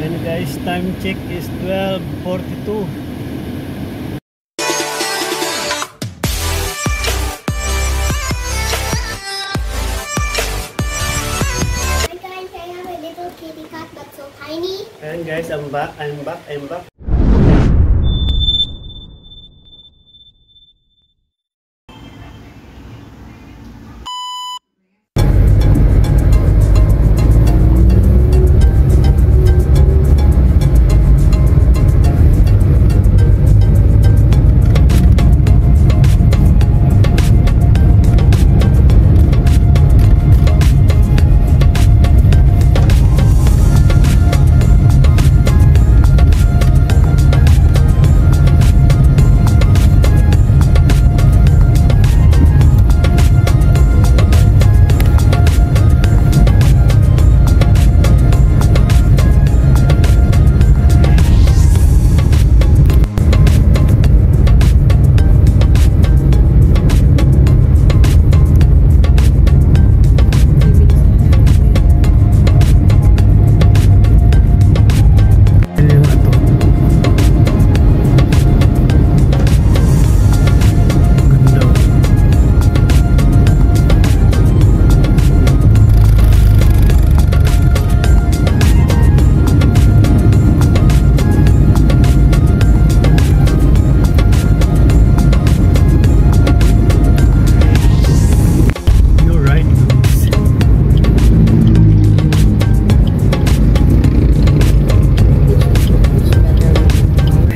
And guys, time check is 12:42. And guys, I'm back.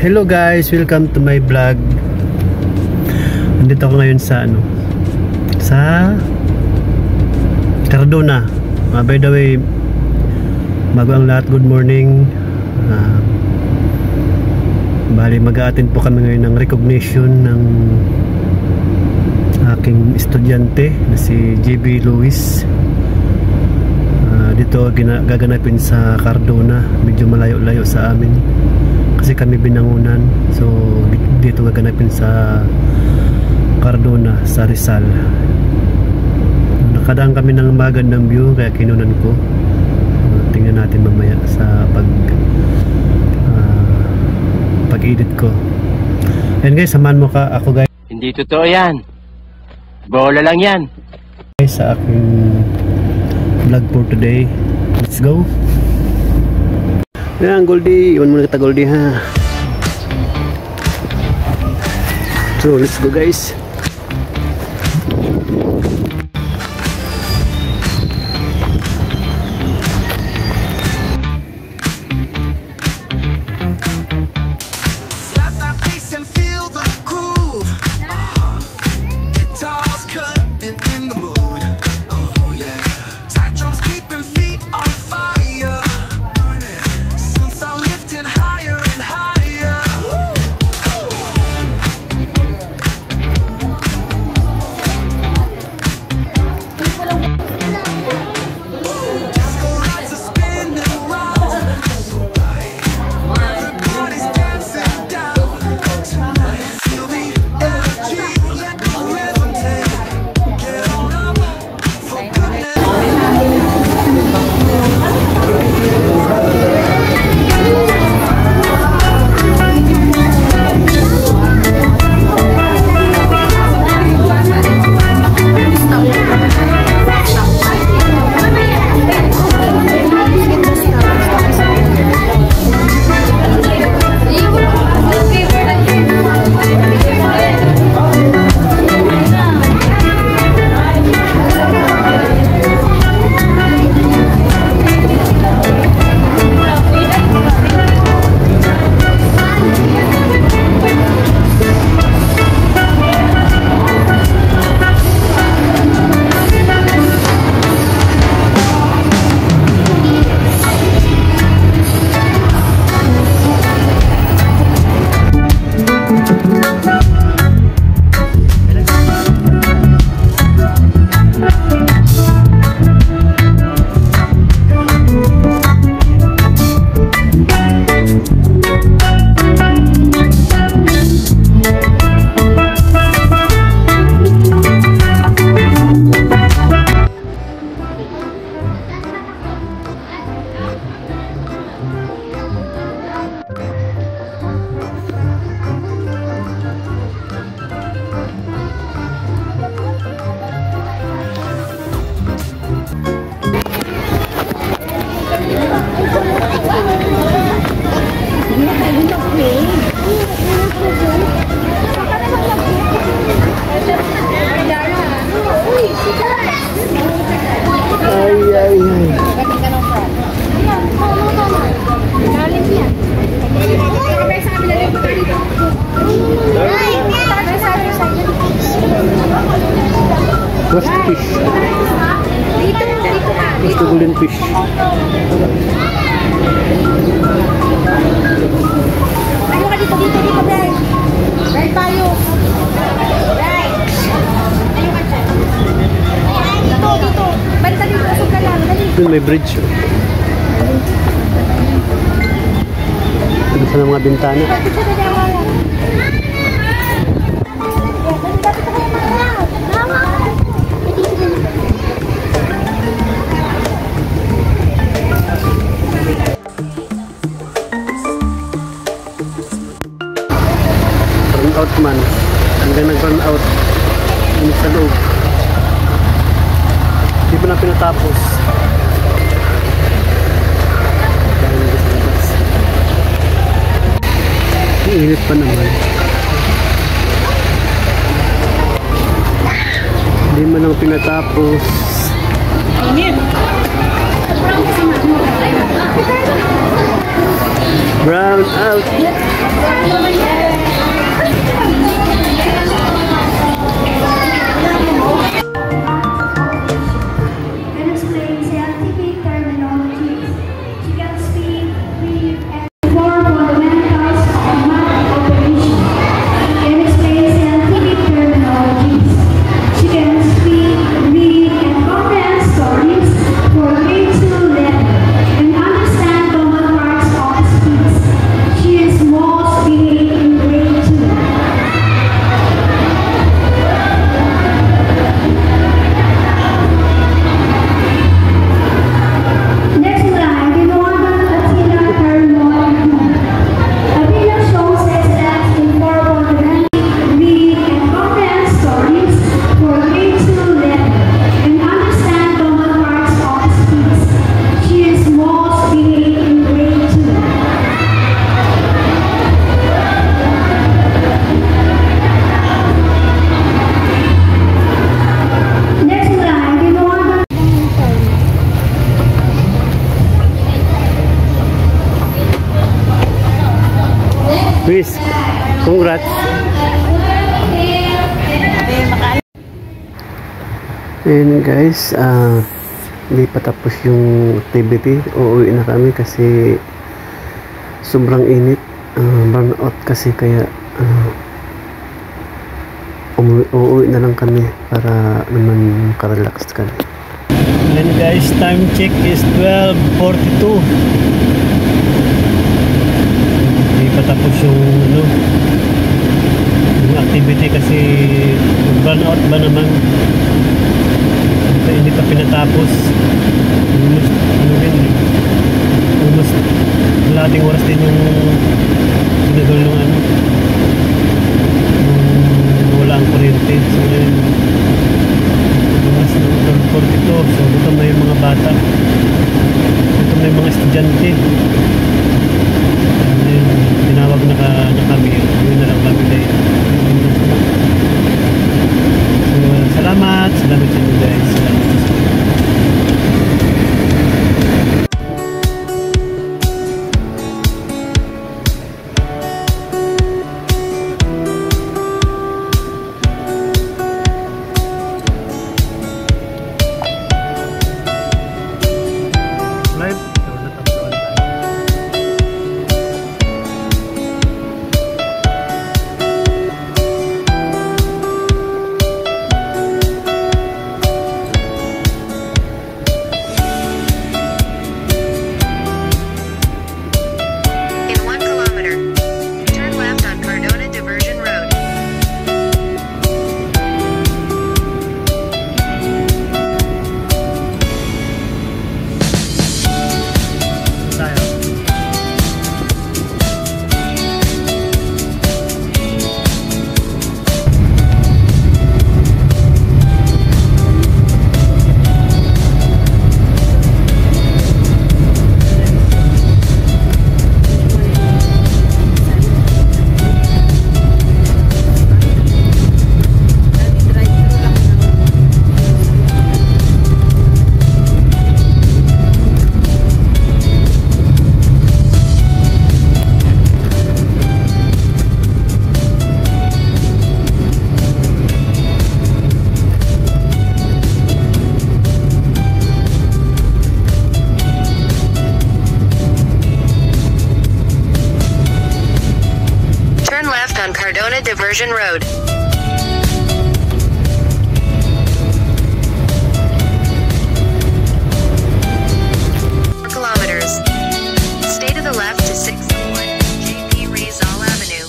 Hello guys, welcome to my vlog. Nandito ako ngayon sa sa Cardona. By the way, bago ang lahat, good morning. Bali, mag-a-attend po kami ngayon ng recognition ng aking estudyante na si JB Luis. Dito gaganapin sa Cardona, medyo malayo-layo sa amin kasi kami Binangunan, so dito gaganapin sa Cardona sa Rizal. Nakadaan kami ng magandang view kaya kinunan ko. Tingnan natin mamaya sa pag-edit ko. And guys, samahan mo ako guys. Hindi totoo yan, bola lang yan guys, sa aking vlog for today. Let's go. Yan, Goldie. Iwan muna kita, Goldie, ha. So, let's go, guys. Ay, ay, ay. What's the fish? What's the golden fish? Ano ka dito, guys? Right tayo. Right. Ayun ka dyan. Dito. Banta dito, asok ka lang. Dali. Doon may bridge. Ito sa mga bintana. Dito, dali ako lang. Burn out man. Hanggang nag-burn out. Ano sa loob. Hindi pa na pinatapos. Dahil nandito sa labas. Ang init pa naman. Hindi man lang pinatapos. Brown out. And explains the LTV terminologies. She can speak, read, and four fundamentals of math operation. And explains the LTV terminologies. She can speak, read, and comprehend stories for grade 2 level and understand common parts of speech. She is most behaved in grade 2. Next line, Dinoagan Attila Hermon. Attila shows excellence in four-quadrant read and comprehend stories for grade 2 level and understand common parts of speech. She is most behaved in grade 2. Next line, Dinoagan Luis, congrats. And guys, hindi pa tapos yung activity. Uuwi na kami kasi sobrang init. Burnout kasi kaya uuwi na lang kami para naman makarelax kami. And guys, time check is 12:42. Hindi pa tapos yung yung activity kasi burnout ba naman. Hindi pa pinatapos. Almost lating oras din yung pinagol ng wala ang kuryente. So yun, oras ng 12:42. So gutom na yung mga bata, gutom na yung mga estudyante. And then tinawag na kami, yun na lang kami dahil. So salamat sa inyo guys. Live, so natapos tayo. on Cardona Diversion Road. 4 kilometers. Stay to the left to 601 JP Rizal Avenue.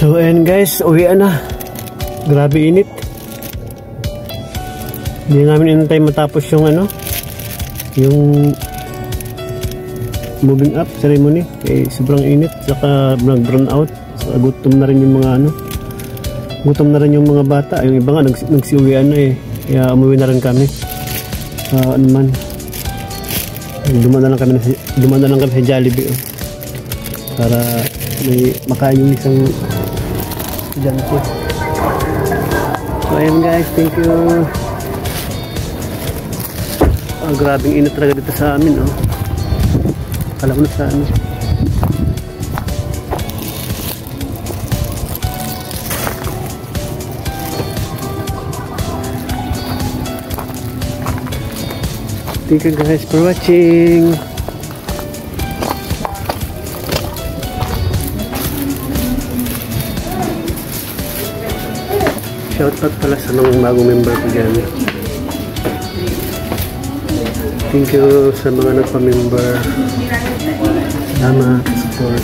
So ayan guys, uwian na. Grabe init. Hindi namin inantay matapos yung yung moving up ceremony. Sobrang init, saka nag-burn out. Saka gutom na rin yung mga gutom na rin yung mga bata. Yung iba nga nagsiuwian na kaya umuwi na rin kami. Dumaan na lang kami sa Jollibee para may makain yung isang estudyante. So ayun guys, thank you. Grabing init talaga dito sa amin Kala ko na sa Thank you guys for watching. Shoutout pala sa mga bagong member ko dyan. Thank you sa mga nagpa-member. Salamat, support.